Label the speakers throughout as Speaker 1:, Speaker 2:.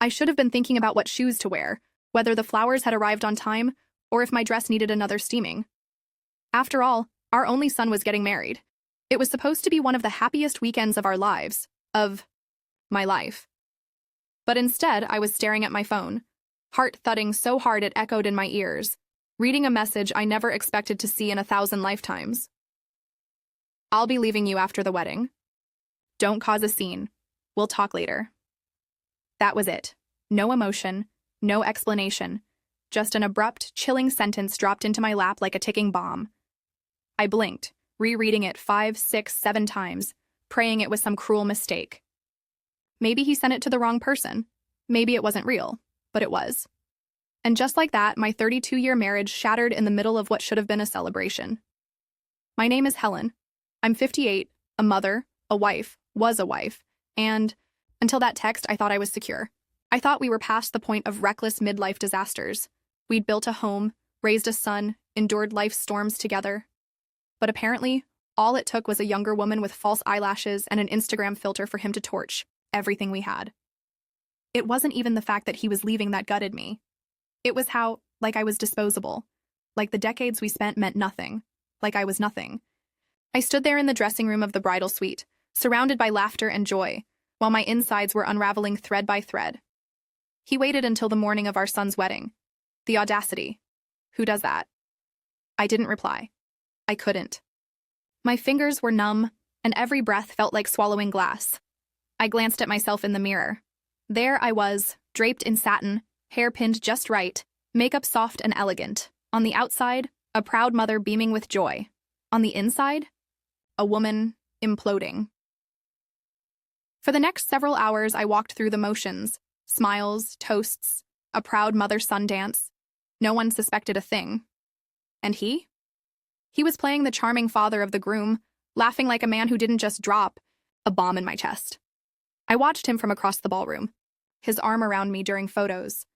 Speaker 1: I should have been thinking about what shoes to wear, whether the flowers had arrived on time, or if my dress needed another steaming. After all, our only son was getting married. It was supposed to be one of the happiest weekends of our lives, of my life. But instead, I was staring at my phone, heart thudding so hard it echoed in my ears, reading a message I never expected to see in 1,000 lifetimes. I'll be leaving you after the wedding. Don't cause a scene. We'll talk later. That was it. No emotion, no explanation, just an abrupt, chilling sentence dropped into my lap like a ticking bomb. I blinked, rereading it 5, 6, 7 times, praying it was some cruel mistake. Maybe he sent it to the wrong person. Maybe it wasn't real, but it was. And just like that, my 32-year marriage shattered in the middle of what should have been a celebration. My name is Helen. I'm 58, a mother, a wife, was a wife, and until that text, I thought I was secure. I thought we were past the point of reckless midlife disasters. We'd built a home, raised a son, endured life's storms together. But apparently, all it took was a younger woman with false eyelashes and an Instagram filter for him to torch everything we had. It wasn't even the fact that he was leaving that gutted me. It was how, like I was disposable. Like the decades we spent meant nothing. Like I was nothing. I stood there in the dressing room of the bridal suite, surrounded by laughter and joy, while my insides were unraveling thread by thread. He waited until the morning of our son's wedding. The audacity. Who does that? I didn't reply. I couldn't. My fingers were numb, and every breath felt like swallowing glass. I glanced at myself in the mirror. There I was, draped in satin, hair pinned just right, makeup soft and elegant. On the outside, a proud mother beaming with joy. On the inside, a woman imploding. For the next several hours, I walked through the motions. Smiles, toasts, a proud mother-son dance. No one suspected a thing. And he? He was playing the charming father of the groom, laughing like a man who didn't just drop a bomb in my chest. I watched him from across the ballroom, his arm around me during photos,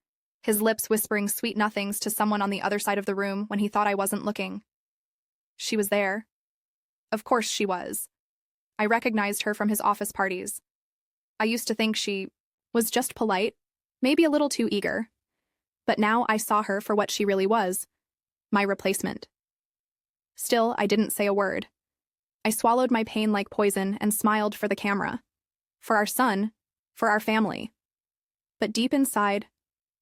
Speaker 1: his lips whispering sweet nothings to someone on the other side of the room when he thought I wasn't looking. She was there. Of course she was. I recognized her from his office parties. I used to think she was just polite, maybe a little too eager. But now I saw her for what she really was, my replacement. Still, I didn't say a word. I swallowed my pain like poison and smiled for the camera. For our son, for our family. But deep inside,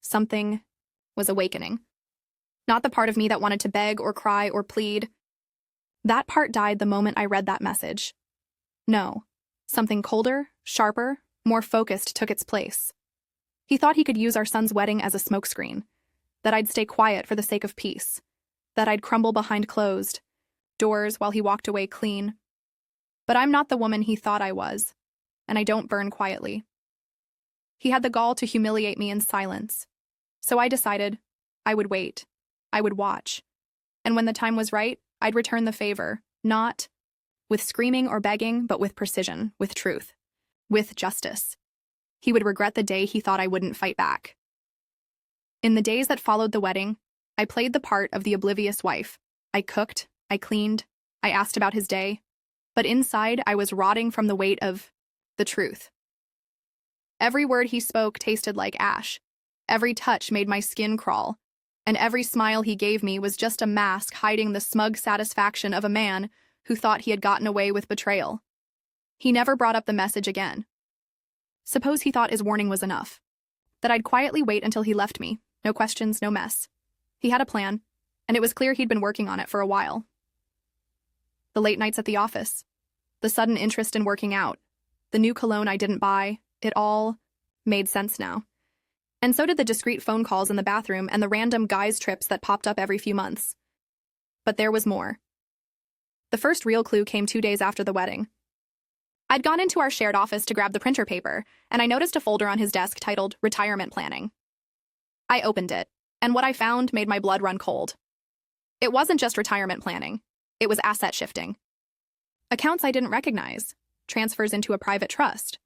Speaker 1: something was awakening. Not the part of me that wanted to beg or cry or plead. That part died the moment I read that message. No, something colder, sharper, more focused took its place. He thought he could use our son's wedding as a smokescreen, that I'd stay quiet for the sake of peace, that I'd crumble behind closed doors while he walked away clean. But I'm not the woman he thought I was, and I don't burn quietly. He had the gall to humiliate me in silence, so I decided I would wait, I would watch, and when the time was right, I'd return the favor, not with screaming or begging, but with precision, with truth, with justice. He would regret the day he thought I wouldn't fight back. In the days that followed the wedding, I played the part of the oblivious wife. I cooked, I cleaned, I asked about his day, but inside I was rotting from the weight of the truth. Every word he spoke tasted like ash. Every touch made my skin crawl, and every smile he gave me was just a mask hiding the smug satisfaction of a man who thought he had gotten away with betrayal. He never brought up the message again. Suppose he thought his warning was enough, that I'd quietly wait until he left me, no questions, no mess. He had a plan, and it was clear he'd been working on it for a while. The late nights at the office, the sudden interest in working out, the new cologne I didn't buy, it all made sense now. And so did the discreet phone calls in the bathroom and the random guys' trips that popped up every few months. But there was more. The first real clue came 2 days after the wedding. I'd gone into our shared office to grab the printer paper, and I noticed a folder on his desk titled Retirement Planning. I opened it, and what I found made my blood run cold. It wasn't just retirement planning. It was asset shifting. Accounts I didn't recognize, transfers into a private trust.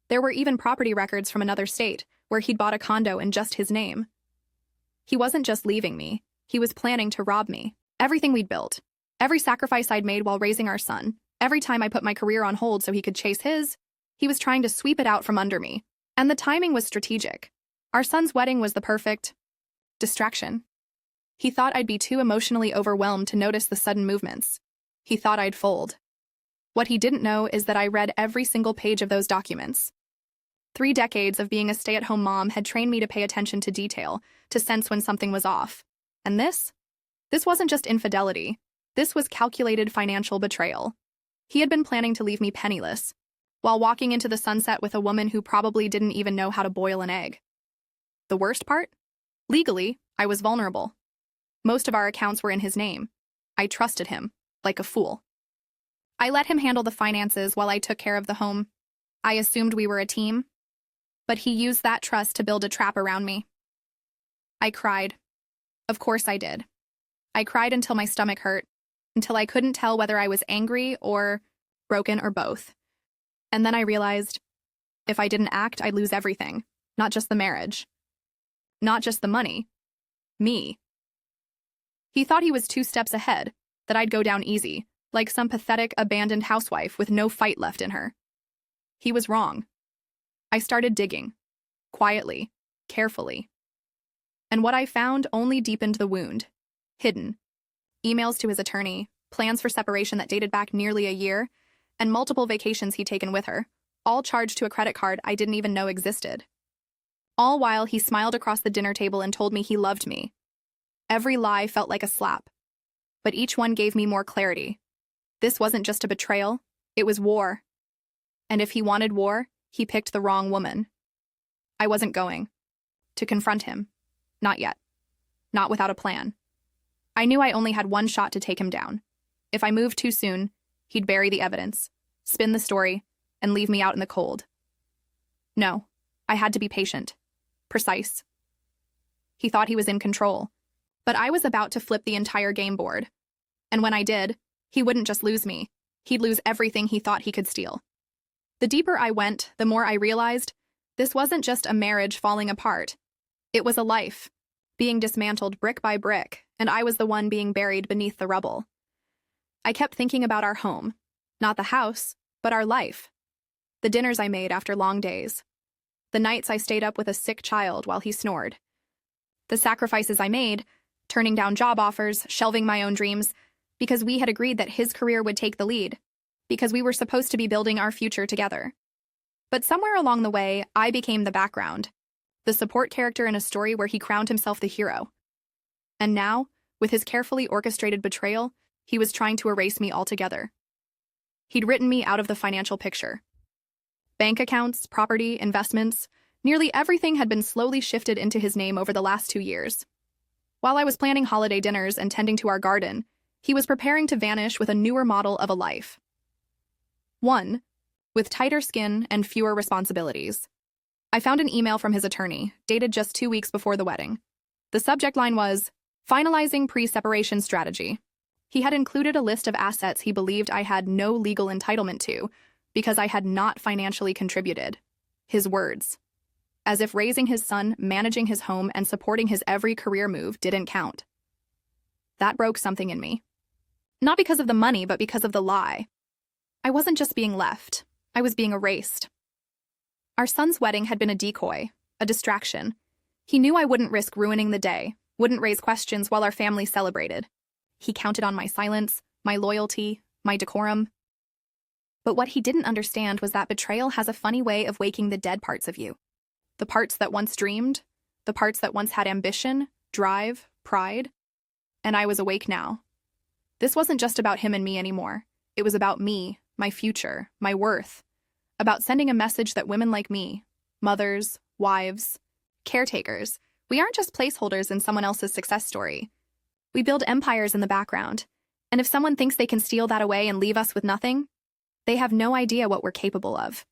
Speaker 1: There were even property records from another state, where he'd bought a condo in just his name. He wasn't just leaving me, he was planning to rob me. Everything we'd built, every sacrifice I'd made while raising our son, every time I put my career on hold so he could chase his, he was trying to sweep it out from under me. And the timing was strategic. Our son's wedding was the perfect distraction. He thought I'd be too emotionally overwhelmed to notice the sudden movements. He thought I'd fold. What he didn't know is that I read every single page of those documents. 3 decades of being a stay-at-home mom had trained me to pay attention to detail, to sense when something was off. And this wasn't just infidelity. This was calculated financial betrayal. He had been planning to leave me penniless, while walking into the sunset with a woman who probably didn't even know how to boil an egg. The worst part? Legally, I was vulnerable. Most of our accounts were in his name. I trusted him, like a fool. I let him handle the finances while I took care of the home. I assumed we were a team, but he used that trust to build a trap around me. I cried. Of course I did. I cried until my stomach hurt, until I couldn't tell whether I was angry or broken or both. And then I realized, if I didn't act, I'd lose everything, not just the marriage. Not just the money. Me. He thought he was 2 steps ahead, that I'd go down easy, like some pathetic, abandoned housewife with no fight left in her. He was wrong. I started digging. Quietly. Carefully. And what I found only deepened the wound. Hidden. Emails to his attorney, plans for separation that dated back nearly a year, and multiple vacations he'd taken with her, all charged to a credit card I didn't even know existed. All while he smiled across the dinner table and told me he loved me. Every lie felt like a slap. But each one gave me more clarity. This wasn't just a betrayal, it was war. And if he wanted war, he picked the wrong woman. I wasn't going to confront him. Not yet. Not without a plan. I knew I only had one shot to take him down. If I moved too soon, he'd bury the evidence, spin the story, and leave me out in the cold. No, I had to be patient. Precise. He thought he was in control, but I was about to flip the entire game board. And when I did, he wouldn't just lose me. He'd lose everything he thought he could steal. The deeper I went, the more I realized this wasn't just a marriage falling apart. It was a life, being dismantled brick by brick, and I was the one being buried beneath the rubble. I kept thinking about our home, not the house, but our life. The dinners I made after long days. The nights I stayed up with a sick child while he snored. The sacrifices I made, turning down job offers, shelving my own dreams, because we had agreed that his career would take the lead, because we were supposed to be building our future together. But somewhere along the way, I became the background, the support character in a story where he crowned himself the hero. And now, with his carefully orchestrated betrayal, he was trying to erase me altogether. He'd written me out of the financial picture. Bank accounts, property, investments, nearly everything had been slowly shifted into his name over the last 2 years. While I was planning holiday dinners and tending to our garden, he was preparing to vanish with a newer model of a life. One, with tighter skin and fewer responsibilities. I found an email from his attorney, dated just 2 weeks before the wedding. The subject line was, "Finalizing pre-separation strategy." He had included a list of assets he believed I had no legal entitlement to because I had not financially contributed. His words. As if raising his son, managing his home, and supporting his every career move didn't count. That broke something in me. Not because of the money, but because of the lie. I wasn't just being left. I was being erased. Our son's wedding had been a decoy, a distraction. He knew I wouldn't risk ruining the day, wouldn't raise questions while our family celebrated. He counted on my silence, my loyalty, my decorum. But what he didn't understand was that betrayal has a funny way of waking the dead parts of you. The parts that once dreamed, the parts that once had ambition, drive, pride. And I was awake now. This wasn't just about him and me anymore. It was about me, my future, my worth. About sending a message that women like me, mothers, wives, caretakers, we aren't just placeholders in someone else's success story. We build empires in the background. And if someone thinks they can steal that away and leave us with nothing, they have no idea what we're capable of.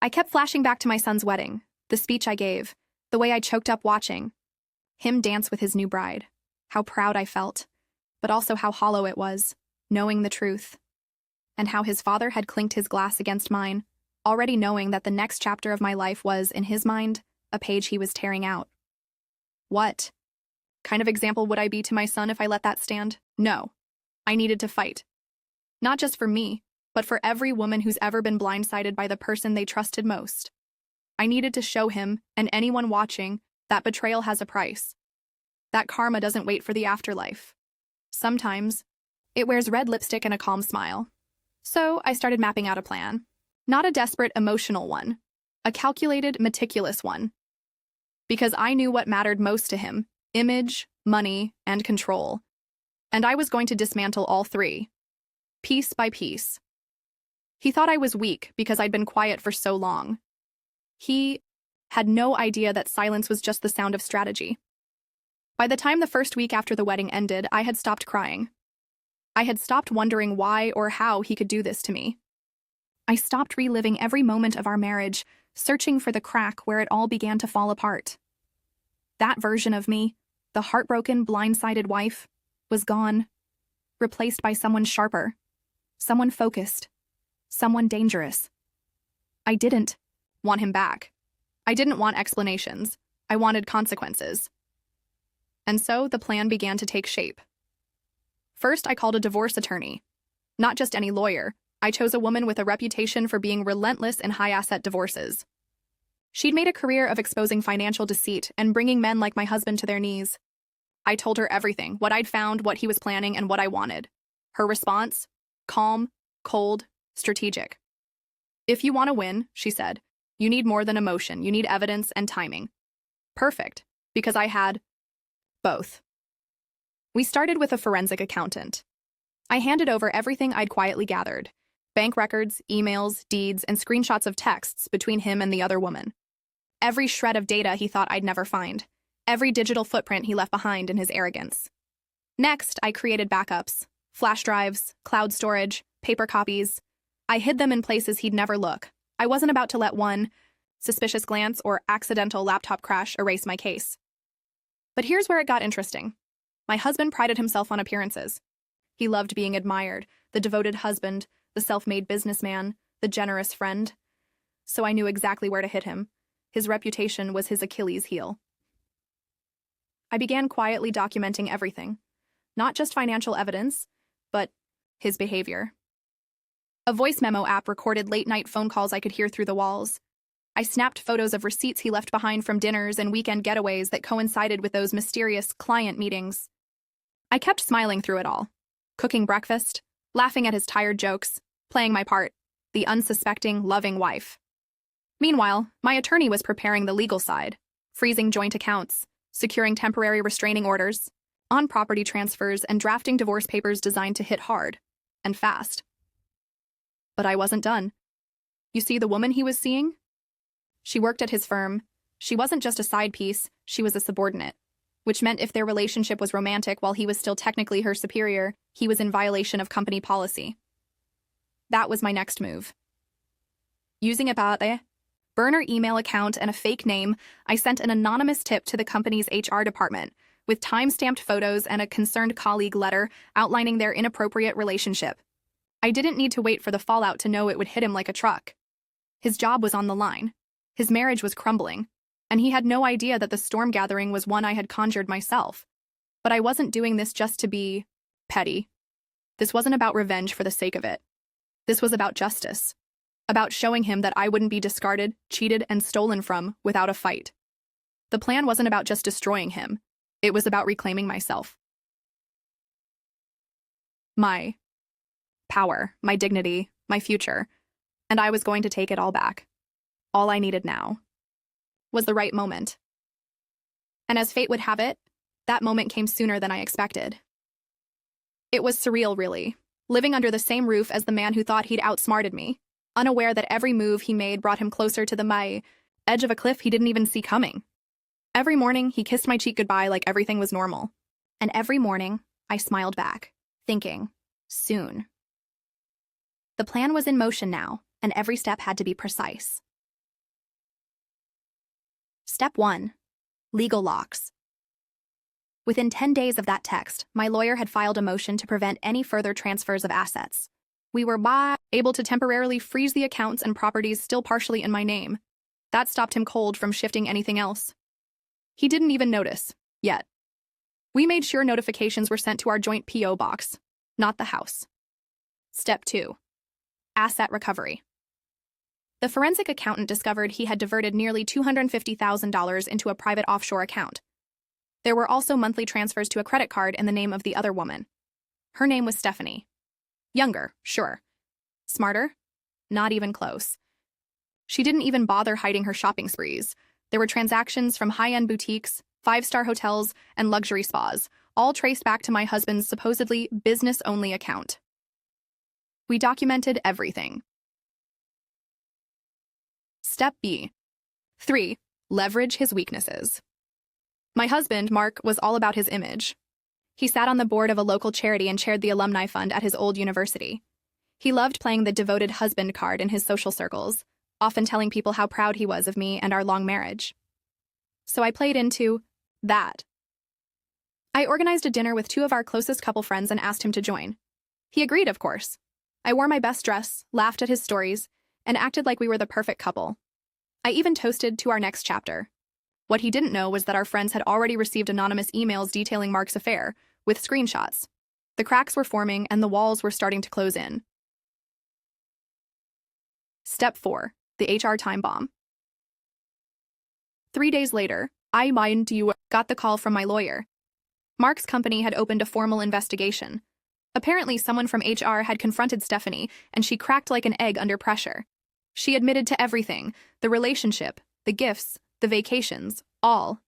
Speaker 1: I kept flashing back to my son's wedding, the speech I gave, the way I choked up watching him dance with his new bride, how proud I felt, but also how hollow it was, knowing the truth, and how his father had clinked his glass against mine, already knowing that the next chapter of my life was, in his mind, a page he was tearing out. What kind of example would I be to my son if I let that stand? No. I needed to fight. Not just for me, but for every woman who's ever been blindsided by the person they trusted most. I needed to show him, and anyone watching, that betrayal has a price. That karma doesn't wait for the afterlife. Sometimes, it wears red lipstick and a calm smile. So I started mapping out a plan. Not a desperate, emotional one. A calculated, meticulous one. Because I knew what mattered most to him: image, money, and control. And I was going to dismantle all three. Piece by piece. He thought I was weak because I'd been quiet for so long. He had no idea that silence was just the sound of strategy. By the time the first week after the wedding ended, I had stopped crying. I had stopped wondering why or how he could do this to me. I stopped reliving every moment of our marriage, searching for the crack where it all began to fall apart. That version of me, the heartbroken, blindsided wife, was gone, replaced by someone sharper, someone focused, someone dangerous. I didn't want him back. I didn't want explanations. I wanted consequences. And so the plan began to take shape. First, I called a divorce attorney. Not just any lawyer. I chose a woman with a reputation for being relentless in high-asset divorces. She'd made a career of exposing financial deceit and bringing men like my husband to their knees. I told her everything, what I'd found, what he was planning, and what I wanted. Her response? Calm, cold, strategic. If you want to win, she said, you need more than emotion. You need evidence and timing. Perfect, because I had both. We started with a forensic accountant. I handed over everything I'd quietly gathered: bank records, emails, deeds, and screenshots of texts between him and the other woman. Every shred of data he thought I'd never find. Every digital footprint he left behind in his arrogance. Next, I created backups: flash drives, cloud storage, paper copies. I hid them in places he'd never look. I wasn't about to let one suspicious glance or accidental laptop crash erase my case. But here's where it got interesting. My husband prided himself on appearances. He loved being admired, the devoted husband, the self-made businessman, the generous friend. So I knew exactly where to hit him. His reputation was his Achilles heel. I began quietly documenting everything. Not just financial evidence, but his behavior. A voice memo app recorded late-night phone calls I could hear through the walls. I snapped photos of receipts he left behind from dinners and weekend getaways that coincided with those mysterious client meetings. I kept smiling through it all, cooking breakfast, laughing at his tired jokes, playing my part, the unsuspecting, loving wife. Meanwhile, my attorney was preparing the legal side, freezing joint accounts, securing temporary restraining orders, on-property transfers, and drafting divorce papers designed to hit hard and fast. But I wasn't done. You see, the woman he was seeing? She worked at his firm. She wasn't just a side piece, she was a subordinate, which meant if their relationship was romantic while he was still technically her superior, he was in violation of company policy. That was my next move. Using a burner email account and a fake name, I sent an anonymous tip to the company's HR department, with time-stamped photos and a concerned colleague letter outlining their inappropriate relationship. I didn't need to wait for the fallout to know it would hit him like a truck. His job was on the line. His marriage was crumbling, and he had no idea that the storm gathering was one I had conjured myself. But I wasn't doing this just to be petty. This wasn't about revenge for the sake of it. This was about justice. About showing him that I wouldn't be discarded, cheated, and stolen from without a fight. The plan wasn't about just destroying him. It was about reclaiming myself. My power, my dignity, my future, and I was going to take it all back. All I needed now was the right moment. And as fate would have it, that moment came sooner than I expected. It was surreal, really, living under the same roof as the man who thought he'd outsmarted me, unaware that every move he made brought him closer to the edge of a cliff he didn't even see coming. Every morning, he kissed my cheek goodbye like everything was normal. And every morning, I smiled back, thinking, soon. The plan was in motion now, and every step had to be precise. Step 1. Legal locks. Within 10 days of that text, my lawyer had filed a motion to prevent any further transfers of assets. We were able to temporarily freeze the accounts and properties still partially in my name. That stopped him cold from shifting anything else. He didn't even notice, yet. We made sure notifications were sent to our joint P.O. box, not the house. Step 2. Asset recovery. The forensic accountant discovered he had diverted nearly $250,000 into a private offshore account. There were also monthly transfers to a credit card in the name of the other woman. Her name was Stephanie. Younger, sure. Smarter? Not even close. She didn't even bother hiding her shopping sprees. There were transactions from high-end boutiques, five-star hotels, and luxury spas, all traced back to my husband's supposedly business-only account. We documented everything. Step B. 3. Leverage his weaknesses. My husband, Mark, was all about his image. He sat on the board of a local charity and chaired the alumni fund at his old university. He loved playing the devoted husband card in his social circles, often telling people how proud he was of me and our long marriage. So I played into that. I organized a dinner with two of our closest couple friends and asked him to join. He agreed, of course. I wore my best dress, laughed at his stories, and acted like we were the perfect couple. I even toasted to our next chapter. What he didn't know was that our friends had already received anonymous emails detailing Mark's affair, with screenshots. The cracks were forming and the walls were starting to close in. Step 4. The HR time bomb. 3 days later, I got the call from my lawyer. Mark's company had opened a formal investigation. Apparently, someone from HR had confronted Stephanie, and she cracked like an egg under pressure. She admitted to everything, the relationship, the gifts, the vacations, all,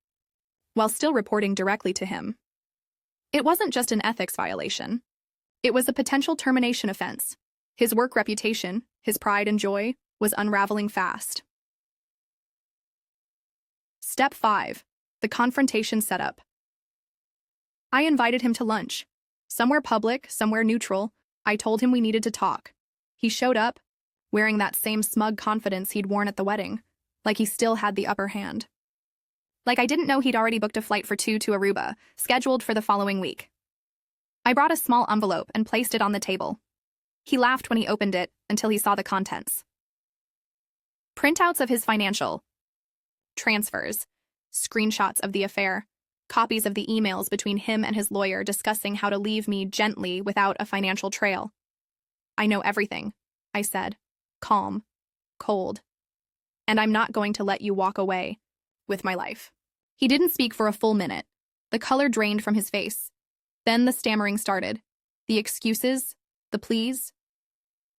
Speaker 1: while still reporting directly to him. It wasn't just an ethics violation. It was a potential termination offense. His work reputation, his pride and joy, was unraveling fast. Step 5. The confrontation setup. I invited him to lunch. Somewhere public, somewhere neutral. I told him we needed to talk. He showed up, wearing that same smug confidence he'd worn at the wedding, like he still had the upper hand. Like I didn't know he'd already booked a flight for 2 to Aruba, scheduled for the following week. I brought a small envelope and placed it on the table. He laughed when he opened it until he saw the contents. Printouts of his financial transfers, screenshots of the affair, copies of the emails between him and his lawyer discussing how to leave me gently without a financial trail. I know everything, I said, calm, cold. And I'm not going to let you walk away with my life. He didn't speak for a full minute. The color drained from his face. Then the stammering started. The excuses, the pleas.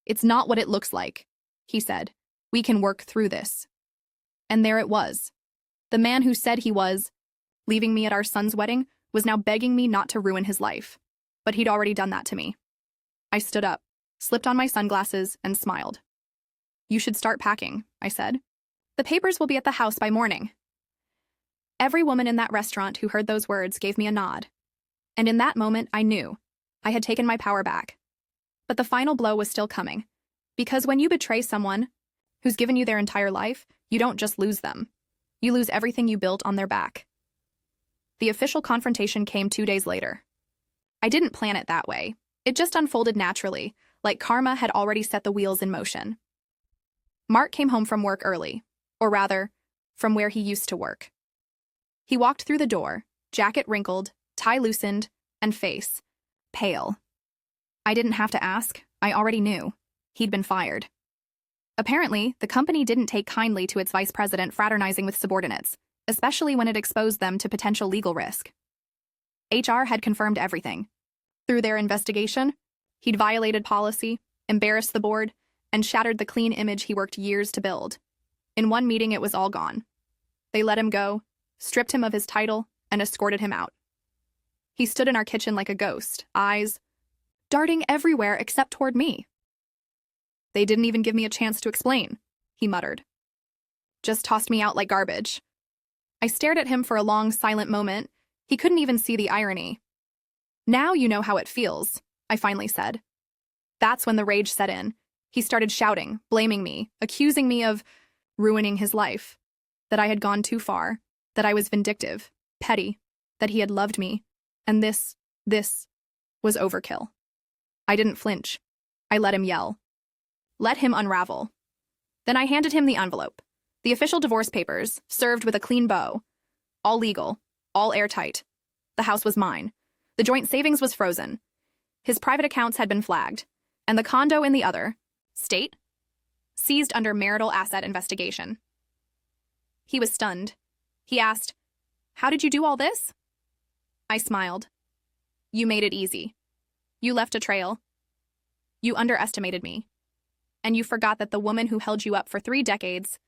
Speaker 1: It's not what it looks like, he said. We can work through this. And there it was. The man who said he was leaving me at our son's wedding was now begging me not to ruin his life. But he'd already done that to me. I stood up, slipped on my sunglasses, and smiled. You should start packing, I said. The papers will be at the house by morning. Every woman in that restaurant who heard those words gave me a nod. And in that moment, I knew I had taken my power back. But the final blow was still coming. Because when you betray someone who's given you their entire life, you don't just lose them. You lose everything you built on their back. The official confrontation came 2 days later. I didn't plan it that way. It just unfolded naturally, like karma had already set the wheels in motion. Mark came home from work early, or rather, from where he used to work. He walked through the door, jacket wrinkled, tie loosened, and face pale. I didn't have to ask, I already knew. He'd been fired. Apparently, the company didn't take kindly to its vice president fraternizing with subordinates, especially when it exposed them to potential legal risk. HR had confirmed everything. Through their investigation, he'd violated policy, embarrassed the board, and shattered the clean image he worked years to build. In one meeting, it was all gone. They let him go, stripped him of his title, and escorted him out. He stood in our kitchen like a ghost, eyes darting everywhere except toward me. They didn't even give me a chance to explain, he muttered. Just tossed me out like garbage. I stared at him for a long, silent moment. He couldn't even see the irony. Now you know how it feels, I finally said. That's when the rage set in. He started shouting, blaming me, accusing me of ruining his life, that I had gone too far, that I was vindictive, petty, that he had loved me, and this was overkill. I didn't flinch. I let him yell. Let him unravel. Then I handed him the envelope. The official divorce papers, served with a clean bow. All legal, all airtight. The house was mine. The joint savings was frozen. His private accounts had been flagged. And the condo in the other state seized under marital asset investigation. He was stunned. He asked, "How did you do all this?" I smiled. "You made it easy. You left a trail. You underestimated me. And you forgot that the woman who held you up for 3 decades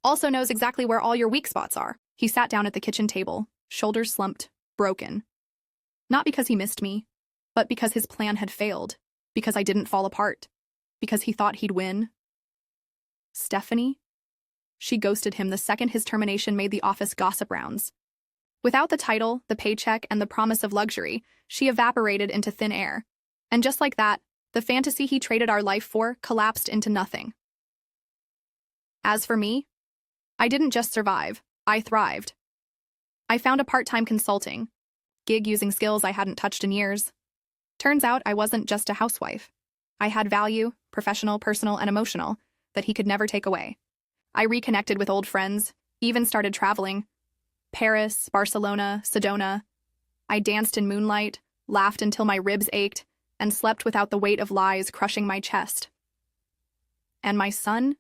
Speaker 1: also knows exactly where all your weak spots are." He sat down at the kitchen table, shoulders slumped, broken. Not because he missed me, but because his plan had failed, because I didn't fall apart, because he thought he'd win. Stephanie? She ghosted him the second his termination made the office gossip rounds. Without the title, the paycheck, and the promise of luxury, she evaporated into thin air. And just like that, the fantasy he traded our life for collapsed into nothing. As for me, I didn't just survive, I thrived. I found a part-time consulting gig using skills I hadn't touched in years. Turns out I wasn't just a housewife. I had value, professional, personal, and emotional, that he could never take away. I reconnected with old friends, even started traveling. Paris, Barcelona, Sedona. I danced in moonlight, laughed until my ribs ached, and slept without the weight of lies crushing my chest. And my son?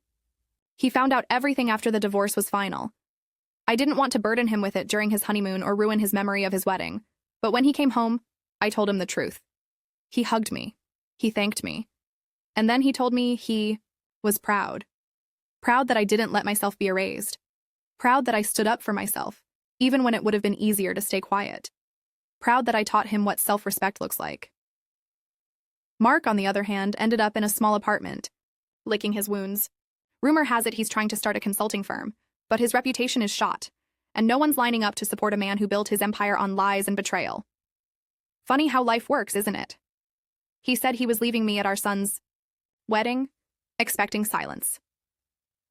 Speaker 1: He found out everything after the divorce was final. I didn't want to burden him with it during his honeymoon or ruin his memory of his wedding, but when he came home, I told him the truth. He hugged me. He thanked me. And then he told me he was proud. Proud that I didn't let myself be erased. Proud that I stood up for myself, even when it would have been easier to stay quiet. Proud that I taught him what self-respect looks like. Mark, on the other hand, ended up in a small apartment, licking his wounds. Rumor has it he's trying to start a consulting firm, but his reputation is shot, and no one's lining up to support a man who built his empire on lies and betrayal. Funny how life works, isn't it? He said he was leaving me at our son's wedding, expecting silence.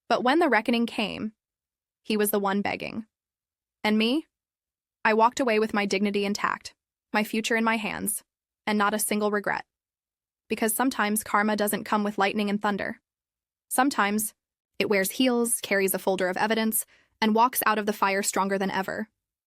Speaker 1: But when the reckoning came, he was the one begging. And me? I walked away with my dignity intact, my future in my hands, and not a single regret. Because sometimes karma doesn't come with lightning and thunder. Sometimes it wears heels, carries a folder of evidence, and walks out of the fire stronger than ever.